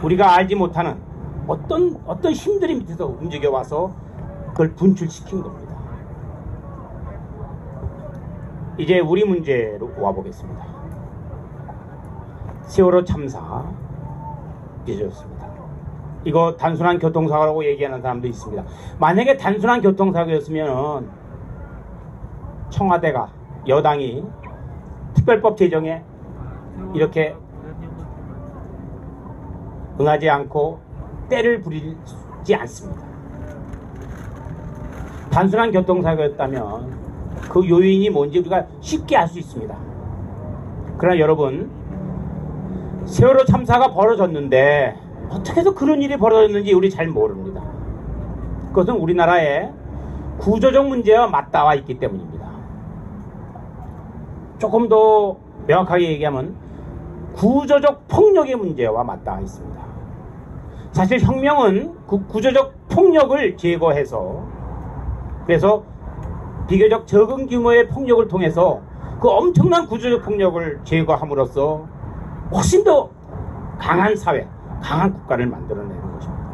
우리가 알지 못하는 어떤 힘들이 밑에서 움직여와서 그걸 분출시킨 겁니다. 이제 우리 문제로 와보겠습니다. 세월호 참사 잊어졌습니다. 이거 단순한 교통사고라고 얘기하는 사람도 있습니다. 만약에 단순한 교통사고였으면 청와대가 여당이 특별법 제정에 이렇게 응하지 않고 때를 부리지 않습니다. 단순한 교통사고였다면 그 요인이 뭔지 우리가 쉽게 알 수 있습니다. 그러나 여러분, 세월호 참사가 벌어졌는데 어떻게 해서 그런 일이 벌어졌는지 우리 잘 모릅니다. 그것은 우리나라의 구조적 문제와 맞닿아 있기 때문입니다. 조금 더 명확하게 얘기하면 구조적 폭력의 문제와 맞닿아 있습니다. 사실 혁명은 그 구조적 폭력을 제거해서, 그래서 비교적 적은 규모의 폭력을 통해서 그 엄청난 구조적 폭력을 제거함으로써 훨씬 더 강한 사회, 강한 국가를 만들어내는 것입니다.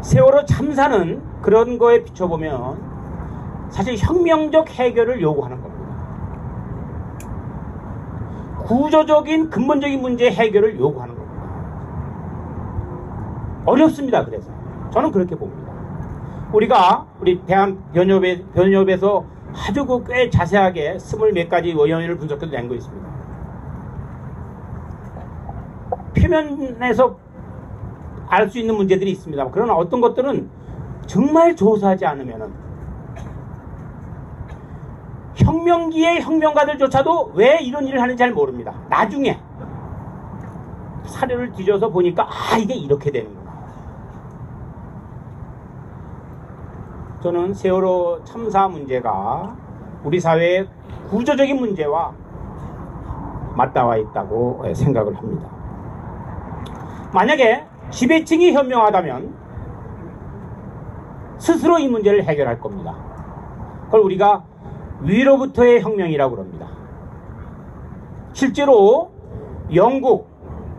세월호 참사는 그런 거에 비춰보면 사실 혁명적 해결을 요구하는 겁니다. 구조적인 근본적인 문제 해결을 요구하는 겁니다. 어렵습니다. 그래서 저는 그렇게 봅니다. 우리 대한변협에서 아주 꽤 자세하게 20몇 가지 원인을 분석해서 낸 거 있습니다. 표면에서 알 수 있는 문제들이 있습니다. 그러나 어떤 것들은 정말 조사하지 않으면은 혁명기의 혁명가들조차도 왜 이런 일을 하는지 잘 모릅니다. 나중에 사료를 뒤져서 보니까 이게 이렇게 되는구나. 저는 세월호 참사 문제가 우리 사회의 구조적인 문제와 맞닿아 있다고 생각을 합니다. 만약에 지배층이 현명하다면 스스로 이 문제를 해결할 겁니다. 그걸 우리가 위로부터의 혁명이라고 합니다. 실제로 영국,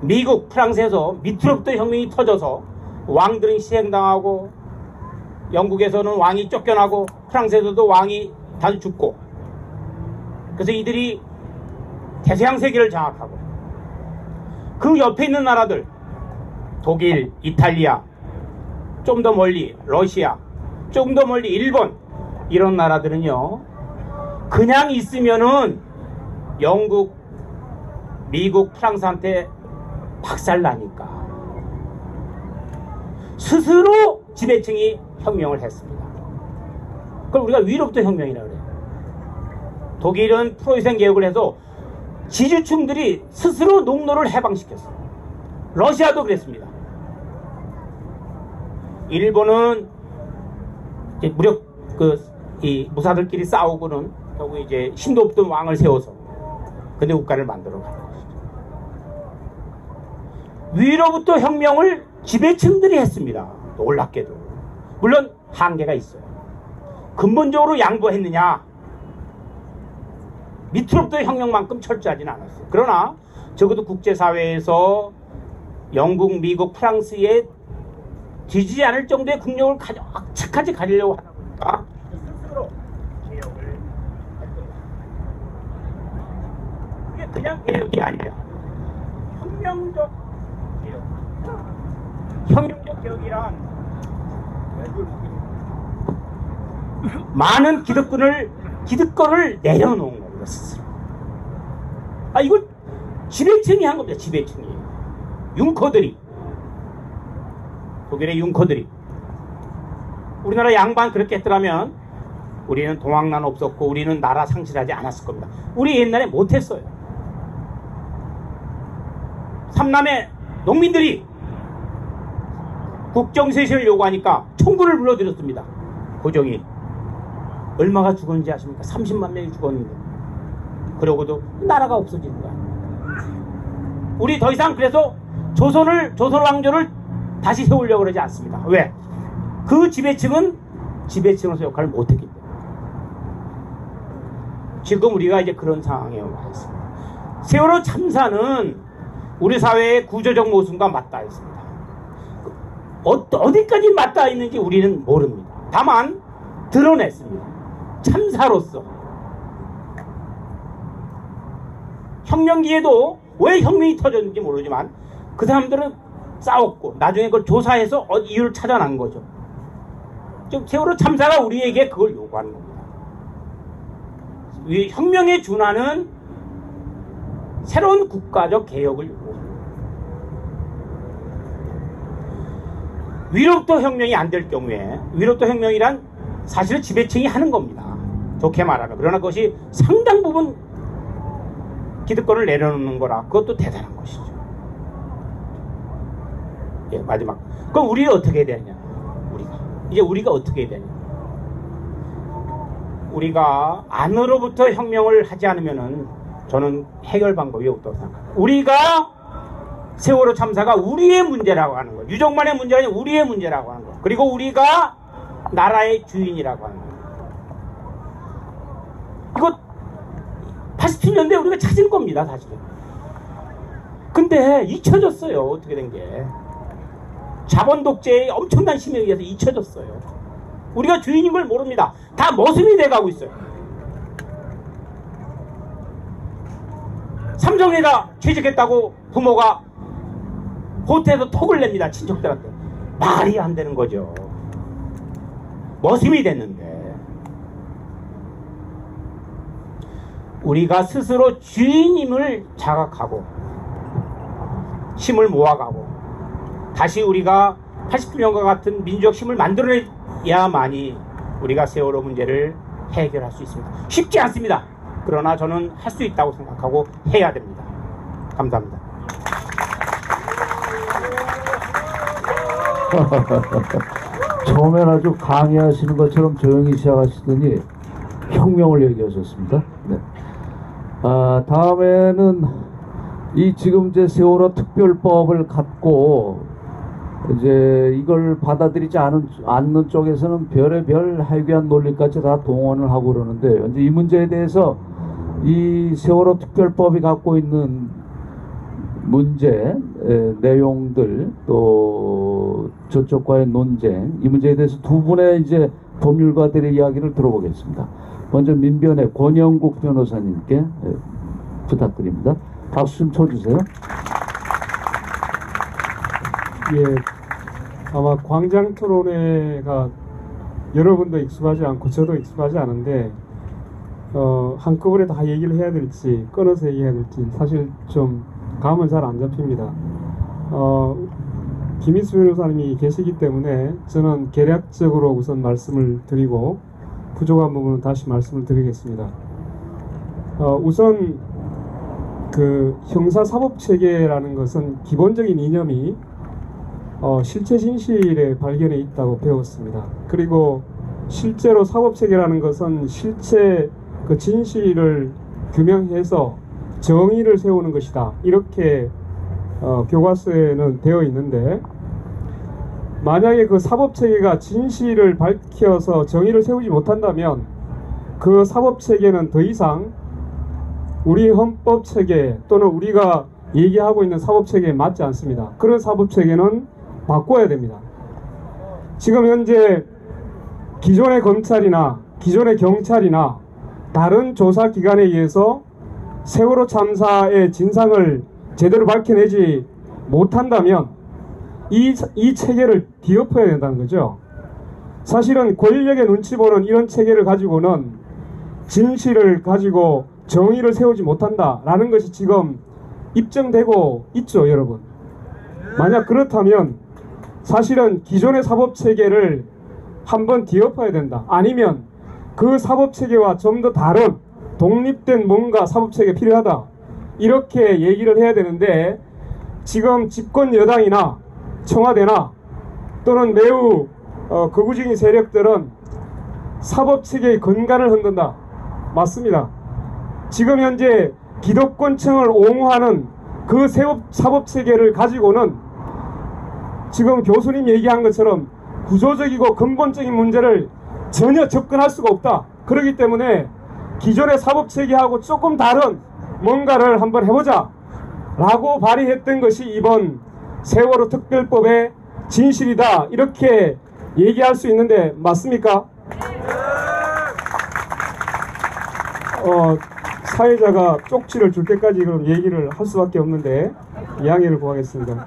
미국, 프랑스에서 밑으로부터 혁명이 터져서 왕들은 희생당하고, 영국에서는 왕이 쫓겨나고, 프랑스에서도 왕이 다들 죽고, 그래서 이들이 대서양 세계를 장악하고, 그 옆에 있는 나라들, 독일, 이탈리아, 좀 더 멀리 러시아, 좀 더 멀리 일본, 이런 나라들은요 그냥 있으면은 영국, 미국, 프랑스한테 박살나니까 스스로 지배층이 혁명을 했습니다. 그걸 우리가 위로부터 혁명이라고 그래요. 독일은 프로이센 개혁을 해서 지주층들이 스스로 농노를 해방시켰어요. 러시아도 그랬습니다. 일본은 이제 무력 이 무사들끼리 싸우고는 결국 이제 힘도 없던 왕을 세워서 근대 국가를 만들어 가는 것이죠. 위로부터 혁명을 지배층들이 했습니다. 놀랍게도. 물론 한계가 있어요. 근본적으로 양보했느냐? 밑으로부터 혁명만큼 철저하지는 않았어요. 그러나 적어도 국제사회에서 영국, 미국, 프랑스에 뒤지지 않을 정도의 국력을 착하게 가지려고 하다 보니까 스스로 개혁을 했던 겁니다. 그게 그냥 개혁이 아니라 혁명적 개혁. 혁명적 개혁이란 많은 기득권을 내려놓은 겁니다. 스스로. 이걸 지배층이 한 겁니다. 지배층이. 융커들이. 독일의 융커들이. 우리나라 양반 그렇게 했더라면 우리는 동학난 없었고 우리는 나라 상실하지 않았을 겁니다. 우리 옛날에 못했어요. 삼남의 농민들이 국정쇄신을 요구하니까 총구를 불러들였습니다. 고종이. 얼마가 죽었는지 아십니까? 30만 명이 죽었는데. 그러고도 나라가 없어지는 거야. 우리 더 이상 그래서 조선 왕조를 다시 세우려고 그러지 않습니다. 왜? 그 지배층은 지배층으로서 역할을 못했기 때문에. 지금 우리가 이제 그런 상황에 와 있습니다. 세월호 참사는 우리 사회의 구조적 모순과 맞닿아 있습니다. 어디까지 맞닿아 있는지 우리는 모릅니다. 다만 드러냈습니다. 참사로서. 혁명기에도 왜 혁명이 터졌는지 모르지만 그 사람들은 싸웠고 나중에 그걸 조사해서 이유를 찾아낸 거죠. 즉 세월호 참사가 우리에게 그걸 요구하는 겁니다. 혁명에 준하는 새로운 국가적 개혁을 요구합니다. 위로부터 혁명이 안 될 경우에, 위로부터 혁명이란 사실은 지배층이 하는 겁니다. 좋게 말하면. 그러나 그것이 상당 부분 기득권을 내려놓는 거라 그것도 대단한 것이죠. 예, 마지막. 그럼 우리가 어떻게 해야 되냐? 우리가 어떻게 해야 되냐? 우리가 안으로부터 혁명을 하지 않으면은 저는 해결 방법이 없다고 생각합니다. 우리가 세월호 참사가 우리의 문제라고 하는 거예요. 유족만의 문제가 아니라 우리의 문제라고 하는 거예요. 그리고 우리가 나라의 주인이라고 하는 거예요. 이거 87년대에 우리가 찾은 겁니다, 사실은. 근데 잊혀졌어요. 어떻게 된 게. 자본 독재의 엄청난 힘에 의해서 잊혀졌어요. 우리가 주인인 걸 모릅니다. 다 모순이 돼가고 있어요. 삼성에다 취직했다고 부모가 호텔에서 톡을 냅니다. 친척들한테. 말이 안 되는 거죠. 머슴이 됐는데. 우리가 스스로 주인임을 자각하고 힘을 모아가고 다시 우리가 87년과 같은 민주적 힘을 만들어내야만이 우리가 세월호 문제를 해결할 수 있습니다. 쉽지 않습니다. 그러나 저는 할 수 있다고 생각하고 해야 됩니다. 감사합니다. 처음엔 아주 강의하시는 것처럼 조용히 시작하시더니 혁명을 얘기하셨습니다. 네. 다음에는 지금 이제 세월호 특별법을 갖고 이제 이걸 받아들이지 않는 쪽에서는 별의별 하이귀한 논리까지 다 동원을 하고 그러는데, 이제 이 문제에 대해서 이 세월호 특별법이 갖고 있는 문제, 내용들, 또 저쪽과의 논쟁, 이 문제에 대해서 두 분의 이제 법률가들의 이야기를 들어보겠습니다. 먼저 민변의 권영국 변호사님께 부탁드립니다. 박수 좀 쳐주세요. 예, 아마 광장토론회가 여러분도 익숙하지 않고 저도 익숙하지 않은데 한꺼번에 다 얘기를 해야 될지 끊어서 얘기해야 될지 사실 좀 감은 잘 안 잡힙니다. 김희수 변호사님이 계시기 때문에 저는 개략적으로 우선 말씀을 드리고 부족한 부분은 다시 말씀을 드리겠습니다. 우선 그 형사사법체계라는 것은 기본적인 이념이 실체 진실의 발견에 있다고 배웠습니다. 그리고 실제로 사법체계라는 것은 실체 그 진실을 규명해서 정의를 세우는 것이다. 이렇게 교과서에는 되어 있는데, 만약에 그 사법체계가 진실을 밝혀서 정의를 세우지 못한다면 그 사법체계는 더 이상 우리 헌법체계 또는 우리가 얘기하고 있는 사법체계에 맞지 않습니다. 그런 사법체계는 바꿔야 됩니다. 지금 현재 기존의 검찰이나 기존의 경찰이나 다른 조사기관에 의해서 세월호 참사의 진상을 제대로 밝혀내지 못한다면 이 체계를 뒤엎어야 된다는 거죠. 사실은 권력의 눈치 보는 이런 체계를 가지고는 진실을 가지고 정의를 세우지 못한다라는 것이 지금 입증되고 있죠, 여러분. 만약 그렇다면 사실은 기존의 사법체계를 한번 뒤엎어야 된다. 아니면 그 사법체계와 좀 더 다른 독립된 뭔가 사법체계 필요하다. 이렇게 얘기를 해야 되는데, 지금 집권 여당이나 청와대나 또는 매우 극우적인 세력들은 사법체계의 근간을 흔든다. 맞습니다. 지금 현재 기득권층을 옹호하는 그 사법체계를 가지고는 지금 교수님 얘기한 것처럼 구조적이고 근본적인 문제를 전혀 접근할 수가 없다. 그렇기 때문에 기존의 사법체계하고 조금 다른 뭔가를 한번 해보자. 라고 발의했던 것이 이번 세월호 특별법의 진실이다, 이렇게 얘기할 수 있는데 맞습니까? 사회자가 쪽지를 줄 때까지 그럼 얘기를 할 수밖에 없는데 양해를 구하겠습니다.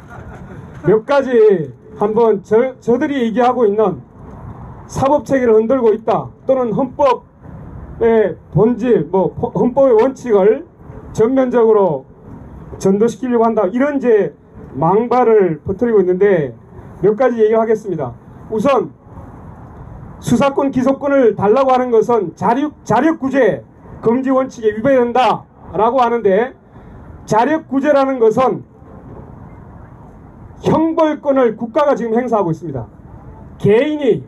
몇 가지 한번 저들이 얘기하고 있는 사법체계를 흔들고 있다, 또는 헌법의 본질, 헌법의 원칙을 전면적으로 전도시키려고 한다, 이런 이제 망발을 퍼뜨리고 있는데 몇 가지 얘기하겠습니다. 우선 수사권 기소권을 달라고 하는 것은 자력구제 금지 원칙에 위배된다 라고 하는데, 자력구제라는 것은 형벌권을 국가가 지금 행사하고 있습니다. 개인이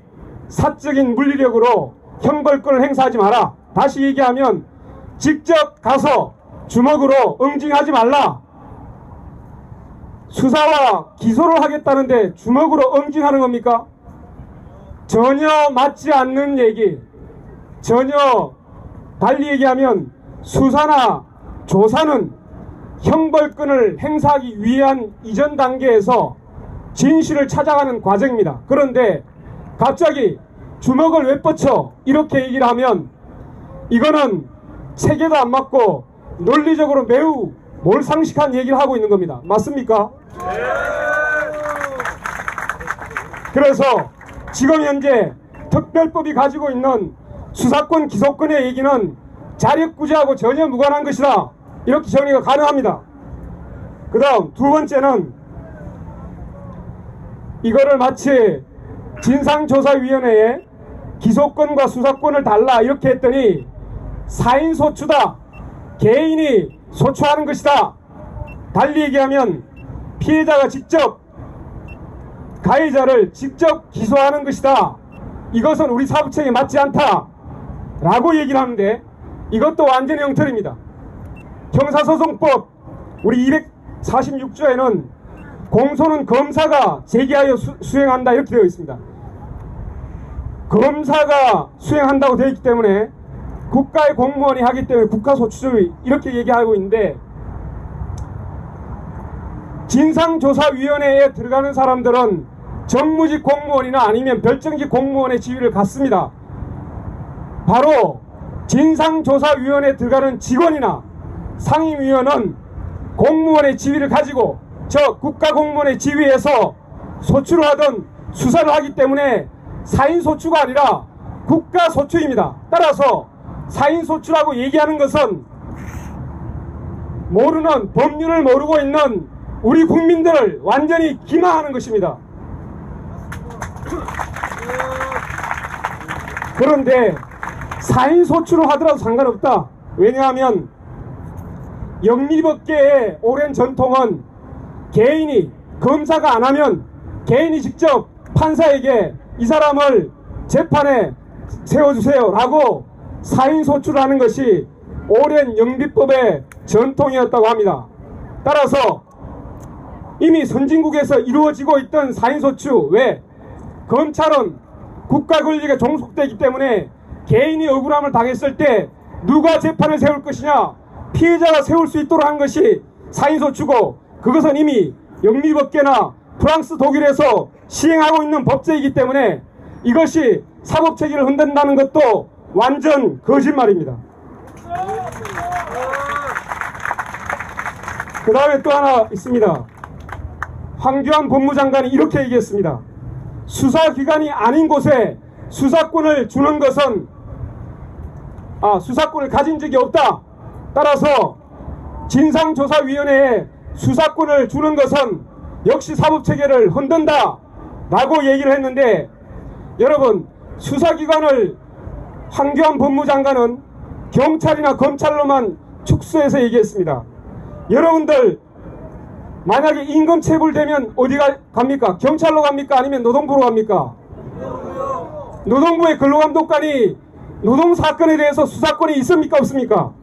사적인 물리력으로 형벌권을 행사하지 마라. 다시 얘기하면 직접 가서 주먹으로 응징하지 말라. 수사와 기소를 하겠다는데 주먹으로 응징하는 겁니까? 전혀 맞지 않는 얘기. 전혀 달리 얘기하면 수사나 조사는 형벌권을 행사하기 위한 이전 단계에서 진실을 찾아가는 과정입니다. 그런데 갑자기 주먹을 왜 뻗쳐 이렇게 얘기를 하면 이거는 체계도 안 맞고 논리적으로 매우 몰상식한 얘기를 하고 있는 겁니다. 맞습니까? 그래서 지금 현재 특별법이 가지고 있는 수사권 기소권의 얘기는 자력구제하고 전혀 무관한 것이다, 이렇게 정리가 가능합니다. 그 다음 두 번째는 이거를 마치 진상조사위원회에 기소권과 수사권을 달라 이렇게 했더니 사인소추다, 개인이 소추하는 것이다. 달리 얘기하면 피해자가 직접 가해자를 직접 기소하는 것이다. 이것은 우리 사법체계에 맞지 않다 라고 얘기를 하는데, 이것도 완전히 엉터리입니다. 형사소송법 우리 246조에는 공소는 검사가 제기하여 수행한다 이렇게 되어 있습니다. 검사가 수행한다고 되어 있기 때문에 국가의 공무원이 하기 때문에 국가소추주의 이렇게 얘기하고 있는데, 진상조사위원회에 들어가는 사람들은 정무직 공무원이나 아니면 별정직 공무원의 지위를 갖습니다. 바로 진상조사위원회에 들어가는 직원이나 상임위원은 공무원의 지위를 가지고 저 국가공무원의 지위에서 소추를 하든 수사를 하기 때문에 사인소추가 아니라 국가소추입니다. 따라서 사인소추라고 얘기하는 것은 모르는, 법률을 모르고 있는 우리 국민들을 완전히 기망하는 것입니다. 그런데 사인소추로 하더라도 상관없다. 왜냐하면 영미법계의 오랜 전통은 개인이, 검사가 안 하면 개인이 직접 판사에게 이 사람을 재판에 세워주세요 라고 사인소추를 하는 것이 오랜 영미법의 전통이었다고 합니다. 따라서 이미 선진국에서 이루어지고 있던 사인소추, 왜? 검찰은 국가권력에 종속되기 때문에 개인이 억울함을 당했을 때 누가 재판을 세울 것이냐, 피해자가 세울 수 있도록 한 것이 사인소추고, 그것은 이미 영미법계나 프랑스, 독일에서 시행하고 있는 법제이기 때문에 이것이 사법체계를 흔든다는 것도 완전 거짓말입니다. 그 다음에 또 하나 있습니다. 황교안 법무장관이 이렇게 얘기했습니다. 수사기관이 아닌 곳에 수사권을 주는 것은 수사권을 가진 적이 없다. 따라서 진상조사위원회에 수사권을 주는 것은 역시 사법체계를 흔든다 라고 얘기를 했는데, 여러분, 수사기관을 황교안 법무장관은 경찰이나 검찰로만 축소해서 얘기했습니다. 여러분들 만약에 임금체불되면 어디 갑니까? 경찰로 갑니까? 아니면 노동부로 갑니까? 노동부의 근로감독관이 노동사건에 대해서 수사권이 있습니까? 없습니까?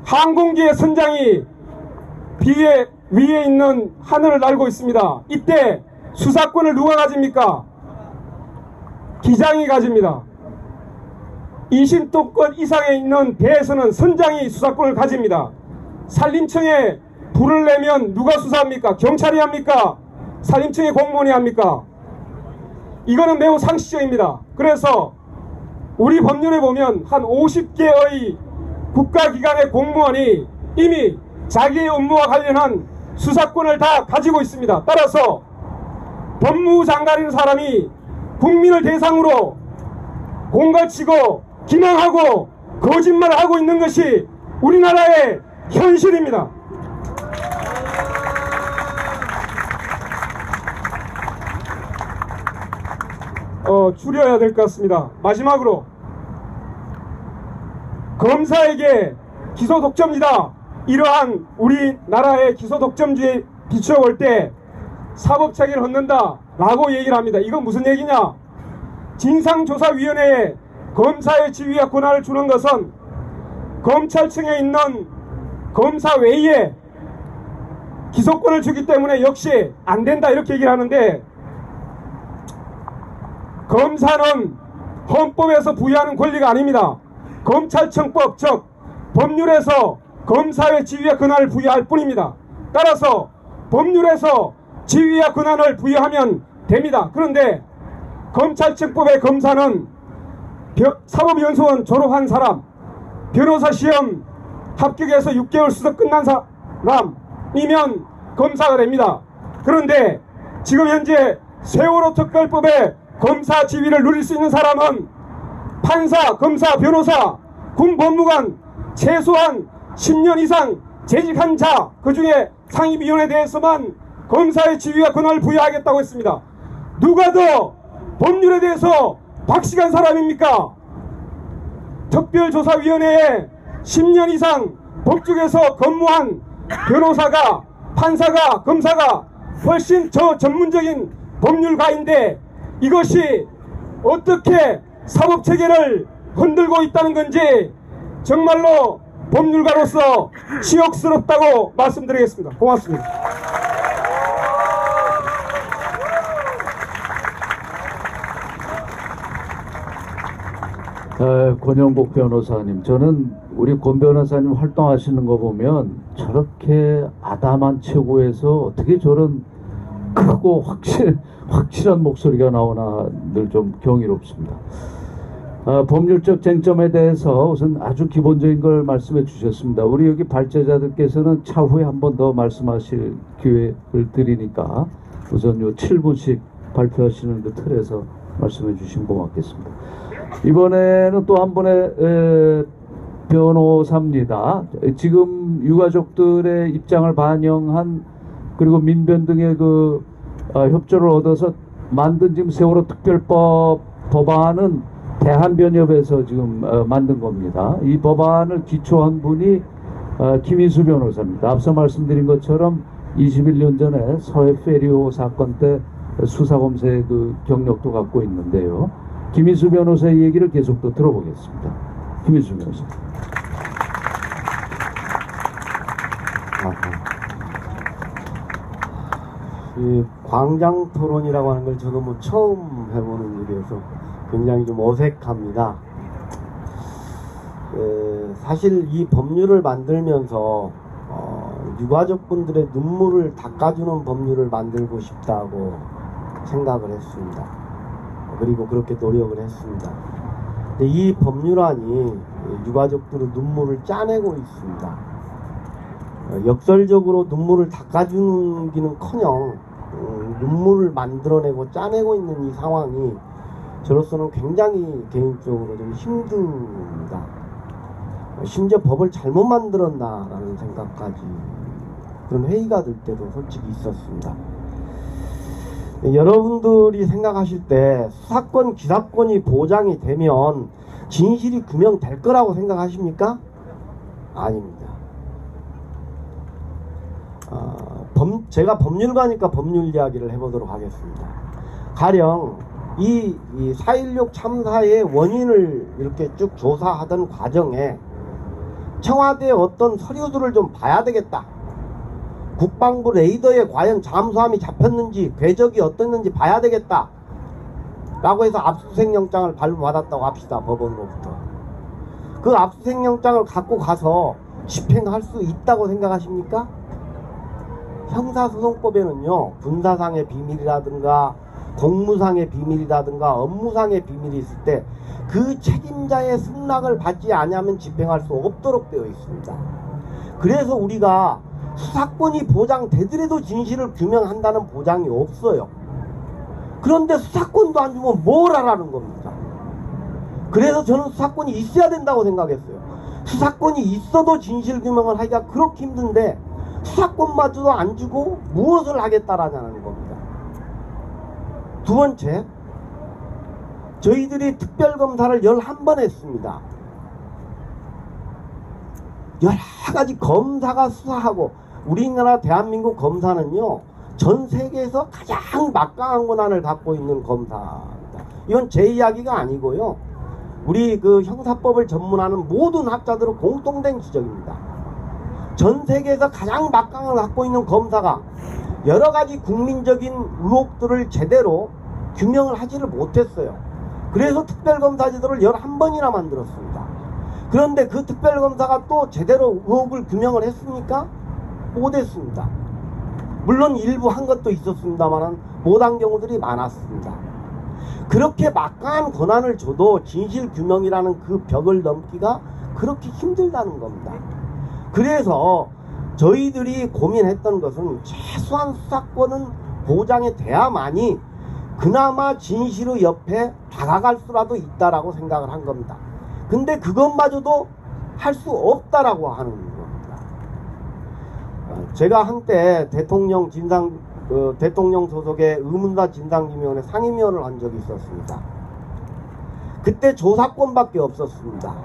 항공기의 선장이 위에 있는 하늘을 날고 있습니다. 이때 수사권을 누가 가집니까? 기장이 가집니다. 20톤권 이상에 있는 배에서는 선장이 수사권을 가집니다. 산림청에 불을 내면 누가 수사합니까? 경찰이 합니까? 산림청의 공무원이 합니까? 이거는 매우 상식적입니다. 그래서 우리 법률에 보면 한 50개의 국가기관의 공무원이 이미 자기의 업무와 관련한 수사권을 다 가지고 있습니다. 따라서 법무부 장관인 사람이 국민을 대상으로 공갈치고 기망하고 거짓말을 하고 있는 것이 우리나라의 현실입니다. 줄여야 될 것 같습니다. 마지막으로 검사에게 기소 독점이다. 이러한 우리나라의 기소 독점주의에 비추어 볼 때 사법체계를 헛는다 라고 얘기를 합니다. 이건 무슨 얘기냐? 진상조사위원회에 검사의 지위와 권한을 주는 것은 검찰청에 있는 검사 외에 기소권을 주기 때문에 역시 안 된다 이렇게 얘기를 하는데, 검사는 헌법에서 부여하는 권리가 아닙니다. 검찰청법 즉 법률에서 검사의 지위와 권한을 부여할 뿐입니다. 따라서 법률에서 지위와 권한을 부여하면 됩니다. 그런데 검찰청법의 검사는 사법연수원 졸업한 사람, 변호사 시험 합격해서 6개월 수석 끝난 사람이면 검사가 됩니다. 그런데 지금 현재 세월호 특별법에 검사 지위를 누릴 수 있는 사람은 판사, 검사, 변호사, 군 법무관 최소한 10년 이상 재직한 자, 그 중에 상임위원회에 대해서만 검사의 지위와 권한을 부여하겠다고 했습니다. 누가 더 법률에 대해서 박식한 사람입니까? 특별조사위원회에 10년 이상 법조계에서 근무한 변호사가, 판사가, 검사가 훨씬 더 전문적인 법률가인데 이것이 어떻게 사법체계를 흔들고 있다는 건지 정말로 법률가로서 치욕스럽다고 말씀드리겠습니다. 고맙습니다. 권영복 변호사님, 저는 우리 권 변호사님 활동하시는 거 보면 저렇게 아담한 체구에서 어떻게 저런 크고 확실한 목소리가 나오나 늘 좀 경이롭습니다. 법률적 쟁점에 대해서 우선 아주 기본적인 걸 말씀해 주셨습니다. 우리 여기 발제자들께서는 차후에 한 번 더 말씀하실 기회를 드리니까 우선 요 7분씩 발표하시는 그 틀에서 말씀해 주시면 고맙겠습니다. 이번에는 또 한 분의 변호사입니다. 지금 유가족들의 입장을 반영한 그리고 민변 등의 그 협조를 얻어서 만든 지금 세월호 특별법 법안은 대한변협에서 지금 만든 겁니다. 이 법안을 기초한 분이 김인수 변호사입니다. 앞서 말씀드린 것처럼 21년 전에 서해 페리오 사건 때 수사검사의 그 경력도 갖고 있는데요. 김인수 변호사의 얘기를 계속 또 들어보겠습니다. 김인수 변호사. 이 광장 토론이라고 하는 걸 저도 뭐 처음 해보는 일이어서 굉장히 좀 어색합니다. 사실 이 법률을 만들면서 유가족분들의 눈물을 닦아주는 법률을 만들고 싶다고 생각을 했습니다. 그리고 그렇게 노력을 했습니다. 근데 이 법률안이 유가족들의 눈물을 짜내고 있습니다. 역설적으로 눈물을 닦아주기는커녕 눈물을 만들어내고 짜내고 있는 이 상황이 저로서는 굉장히 개인적으로 좀 힘듭니다. 심지어 법을 잘못 만들었나라는 생각까지 그런 회의가 들 때도 솔직히 있었습니다. 여러분들이 생각하실 때 수사권, 기사권이 보장이 되면 진실이 규명될 거라고 생각하십니까? 아닙니다. 제가 법률가니까 법률 이야기를 해보도록 하겠습니다. 가령 이 4.16 참사의 원인을 이렇게 쭉 조사하던 과정에 청와대의 어떤 서류들을 좀 봐야 되겠다. 국방부 레이더에 과연 잠수함이 잡혔는지 궤적이 어땠는지 봐야 되겠다 라고 해서 압수수색 영장을 발부받았다고 합시다. 법원으로부터. 그 압수수색 영장을 갖고 가서 집행할 수 있다고 생각하십니까? 형사소송법에는요, 군사상의 비밀이라든가 공무상의 비밀이라든가 업무상의 비밀이 있을 때 그 책임자의 승낙을 받지 않으면 집행할 수 없도록 되어 있습니다. 그래서 우리가 수사권이 보장되더라도 진실을 규명한다는 보장이 없어요. 그런데 수사권도 안 주면 뭘 하라는 겁니까? 그래서 저는 수사권이 있어야 된다고 생각했어요. 수사권이 있어도 진실 규명을 하기가 그렇게 힘든데 수사권마저도 안 주고 무엇을 하겠다라는 겁니다. 두 번째, 저희들이 특별검사를 11번 했습니다. 여러 가지 검사가 수사하고, 우리나라 대한민국 검사는요, 전 세계에서 가장 막강한 권한을 갖고 있는 검사입니다. 이건 제 이야기가 아니고요, 우리 그 형사법을 전문하는 모든 학자들의 공통된 지적입니다. 전 세계에서 가장 막강을 갖고 있는 검사가 여러 가지 국민적인 의혹들을 제대로 규명을 하지를 못했어요. 그래서 특별검사제도를 11번이나 만들었습니다. 그런데 그 특별검사가 또 제대로 의혹을 규명을 했습니까? 못했습니다. 물론 일부 한 것도 있었습니다만 못한 경우들이 많았습니다. 그렇게 막강한 권한을 줘도 진실 규명이라는 그 벽을 넘기가 그렇게 힘들다는 겁니다. 그래서 저희들이 고민했던 것은 최소한 수사권은 보장이 돼야만이 그나마 진실의 옆에 다가갈 수라도 있다라고 생각을 한 겁니다. 근데 그것마저도 할 수 없다라고 하는 겁니다. 제가 한때 대통령 소속의 의문사 진상규명원의 상임위원을 한 적이 있었습니다. 그때 조사권밖에 없었습니다.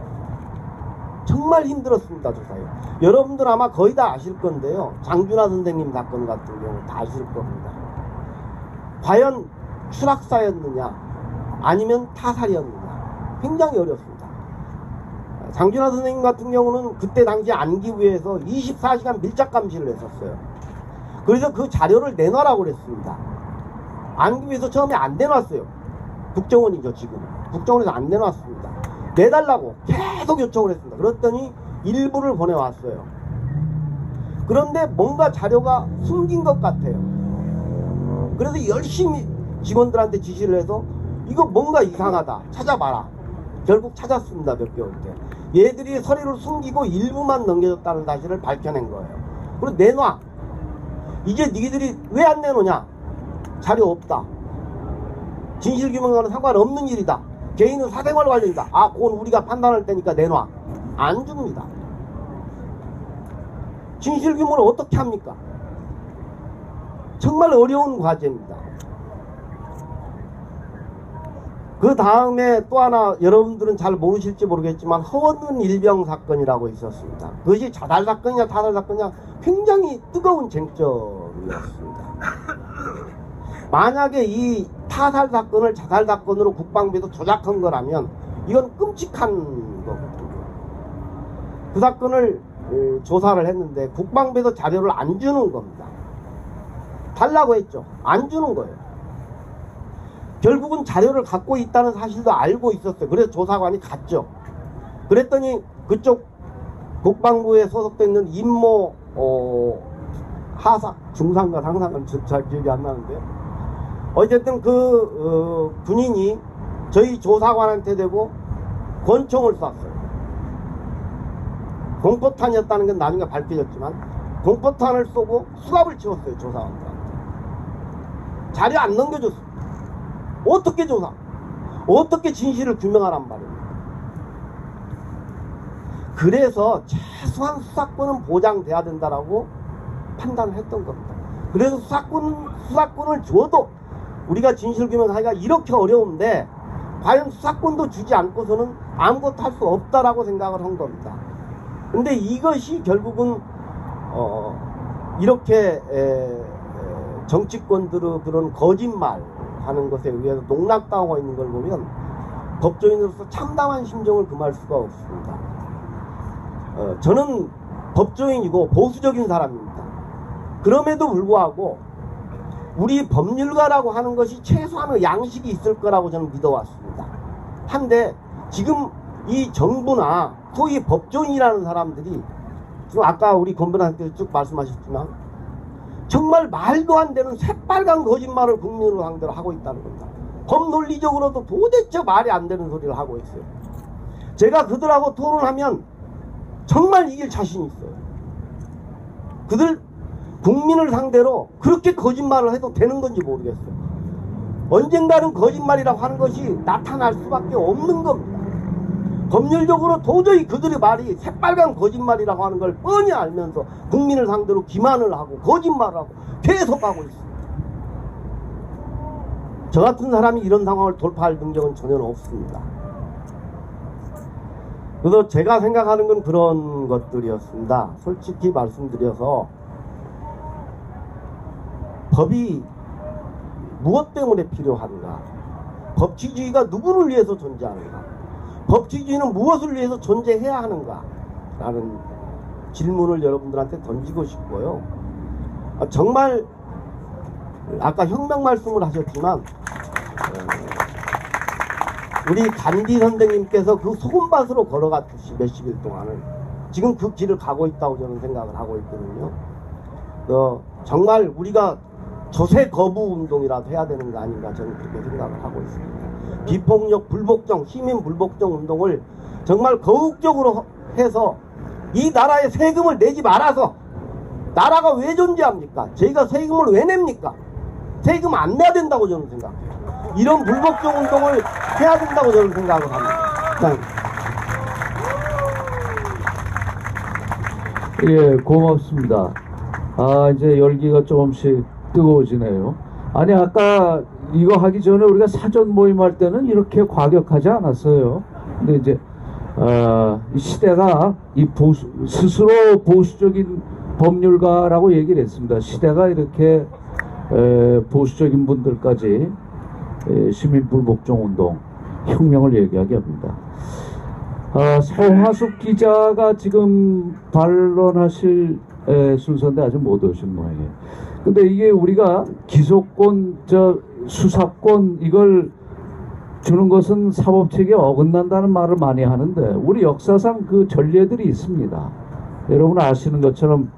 정말 힘들었습니다. 조사요. 여러분들 아마 거의 다 아실 건데요, 장준하 선생님 사건 같은 경우 다 아실 겁니다. 과연 추락사였느냐 아니면 타살이었느냐, 굉장히 어렵습니다. 장준하 선생님 같은 경우는 그때 당시 안기부에서 24시간 밀착 감시를 했었어요. 그래서 그 자료를 내놔라고 그랬습니다. 안기부에서 처음에 안 내놨어요. 국정원이죠. 지금 국정원에서 안 내놨습니다. 내달라고 계속 요청을 했습니다. 그랬더니 일부를 보내왔어요. 그런데 뭔가 자료가 숨긴 것 같아요. 그래서 열심히 직원들한테 지시를 해서 이거 뭔가 이상하다, 찾아봐라. 결국 찾았습니다. 몇 개월 때. 얘들이 서류를 숨기고 일부만 넘겨줬다는 사실을 밝혀낸 거예요. 그리고 내놔. 이제 니들이 왜 안 내놓냐? 자료 없다. 진실규명과는 상관없는 일이다. 개인은 사생활 관련이다. 아, 그건 우리가 판단할 테니까 내놔. 안 줍니다. 진실규명을 어떻게 합니까? 정말 어려운 과제입니다. 그 다음에 또 하나, 여러분들은 잘 모르실지 모르겠지만 허원근 일병 사건이라고 있었습니다. 그것이 자살 사건이냐 타살 사건이냐 굉장히 뜨거운 쟁점이었습니다. 만약에 이 타살 사건을 자살 사건으로 국방부에서 조작한 거라면 이건 끔찍한 거거든요. 그 사건을 조사를 했는데 국방부에서 자료를 안 주는 겁니다. 달라고 했죠. 안 주는 거예요. 결국은 자료를 갖고 있다는 사실도 알고 있었어요. 그래서 조사관이 갔죠. 그랬더니 그쪽 국방부에 소속되어 있는 임모 하사 중상과 상상은 잘 기억이 안 나는데요. 어쨌든 그 군인이 저희 조사관한테 대고 권총을 쐈어요. 공포탄이었다는 건 나중에 밝혀졌지만 공포탄을 쏘고 수갑을 채웠어요. 조사관들한테. 자료 안 넘겨줬어요. 어떻게 조사? 어떻게 진실을 규명하란 말입니까? 그래서 최소한 수사권은 보장돼야 된다라고 판단을 했던 겁니다. 그래서 수사권을 줘도 우리가 진실 규명하기가 이렇게 어려운데 과연 수사권도 주지 않고서는 아무것도 할 수 없다라고 생각을 한 겁니다. 근데 이것이 결국은 이렇게 정치권들의 그런 거짓말 하는 것에 의해서 농락당하고 있는 걸 보면 법조인으로서 참담한 심정을 금할 수가 없습니다. 저는 법조인이고 보수적인 사람입니다. 그럼에도 불구하고 우리 법률가라고 하는 것이 최소한의 양식이 있을 거라고 저는 믿어왔습니다. 한데 지금 이 정부나 소위 법조인이라는 사람들이 지금 아까 우리 건변한테 쭉 말씀하셨지만 정말 말도 안 되는 새빨간 거짓말을 국민을 상대로 하고 있다는 겁니다. 법 논리적으로도 도대체 말이 안 되는 소리를 하고 있어요. 제가 그들하고 토론하면 정말 이길 자신 있어요. 그들 국민을 상대로 그렇게 거짓말을 해도 되는 건지 모르겠어요. 언젠가는 거짓말이라고 하는 것이 나타날 수밖에 없는 겁니다. 법률적으로 도저히 그들의 말이 새빨간 거짓말이라고 하는 걸 뻔히 알면서 국민을 상대로 기만을 하고 거짓말을 하고 계속하고 있습니다. 저 같은 사람이 이런 상황을 돌파할 능력은 전혀 없습니다. 그래서 제가 생각하는 건 그런 것들이었습니다. 솔직히 말씀드려서 법이 무엇 때문에 필요한가? 법치주의가 누구를 위해서 존재하는가? 법치주의는 무엇을 위해서 존재해야 하는가? 라는 질문을 여러분들한테 던지고 싶고요. 정말 아까 혁명 말씀을 하셨지만 우리 간디 선생님께서 그 소금밭으로 걸어갔듯이 몇십일 동안을 지금 그 길을 가고 있다고 저는 생각을 하고 있거든요. 정말 우리가 조세 거부 운동이라도 해야 되는 거 아닌가 저는 그렇게 생각을 하고 있습니다. 비폭력 불복종 시민 불복종 운동을 정말 거국적으로 해서 이 나라에 세금을 내지 말아서 나라가 왜 존재합니까? 저희가 세금을 왜 냅니까? 세금 안 내야 된다고 저는 생각해요. 이런 불복종 운동을 해야 된다고 저는 생각을 합니다. 예, 고맙습니다. 이제 열기가 조금씩 뜨거워지네요. 아니, 아까 이거 하기 전에 우리가 사전 모임할 때는 이렇게 과격하지 않았어요. 근데 이제, 이 시대가 스스로 보수적인 법률가라고 얘기를 했습니다. 시대가 이렇게 보수적인 분들까지 시민불복종 운동, 혁명을 얘기하게 합니다. 서화숙 기자가 지금 반론하실 순서인데 아직 못 오신 모양이에요. 근데 이게 우리가 기소권, 수사권 이걸 주는 것은 사법체계에 어긋난다는 말을 많이 하는데 우리 역사상 그 전례들이 있습니다. 여러분 아시는 것처럼